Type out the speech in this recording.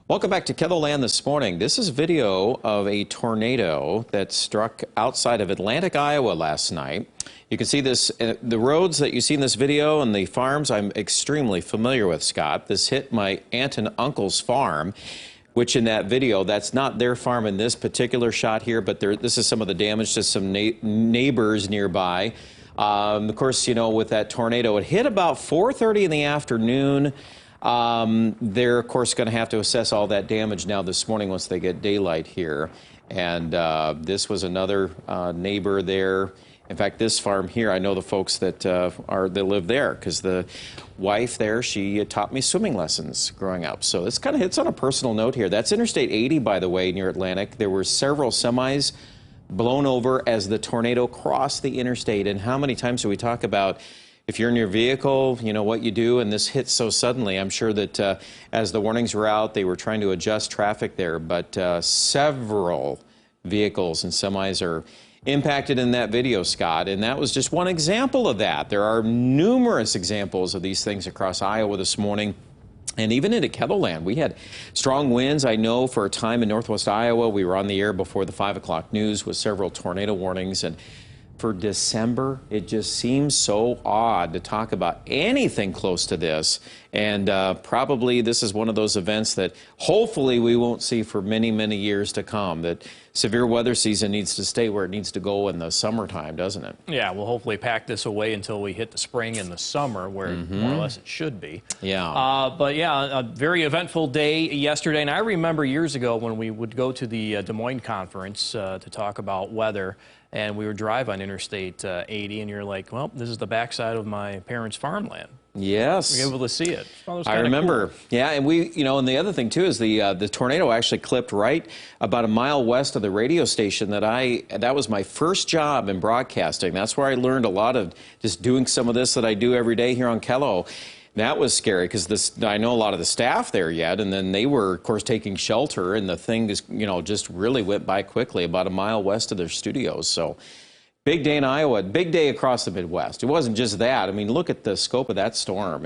Welcome back to KELOLAND this morning. This is video of a tornado that struck outside of Atlantic, Iowa last night. You can see this, the roads that you see in this video and the farms I'm extremely familiar with, Scott. This hit my aunt and uncle's farm, which in that video, that's not their farm in this particular shot here, but this is some of the damage to some neighbors nearby. Of course, you know, with that tornado, it hit about 4:30 in the afternoon. They're, of course, going to have to assess all that damage now this morning once they get daylight here. And this was another neighbor there. In fact, this farm here, I know the folks that live there because the wife there, she taught me swimming lessons growing up. So this kind of hits on a personal note here. That's Interstate 80, by the way, near Atlantic. There were several semis blown over as the tornado crossed the interstate. And how many times do we talk about if you're in your vehicle, you know what you do, and this hits so suddenly? I'm sure that as the warnings were out, they were trying to adjust traffic there, but several vehicles and semis are impacted in that video, Scott, and that was just one example of that. There are numerous examples of these things across Iowa this morning. And even into KELOLAND, we had strong winds. I know for a time in northwest Iowa, we were on the air before the 5 o'clock news with several tornado warnings. And for December, it just seems so odd to talk about anything close to this. And probably this is one of those events that hopefully we won't see for many, many years to come. That severe weather season needs to stay where it needs to go in the summertime, doesn't it? Yeah, we'll hopefully pack this away until we hit the spring and the summer, where more or less it should be. Yeah. But yeah, a very eventful day yesterday. And I remember years ago when we would go to the Des Moines conference to talk about weather, and we would drive on Interstate 80, and you're like, well, this is the backside of my parents' farmland. Yes. We were able to see it. I remember. Cool. Yeah, and and the other thing too is the tornado actually clipped right about a mile west of the radio station that was my first job in broadcasting. That's where I learned a lot of just doing some of this that I do every day here on KELO. That was scary because I know a lot of the staff there yet, and then they were, of course, taking shelter, and the thing just, just really went by quickly about a mile west of their studios. So big day in Iowa, big day across the Midwest. It wasn't just that. I mean, look at the scope of that storm.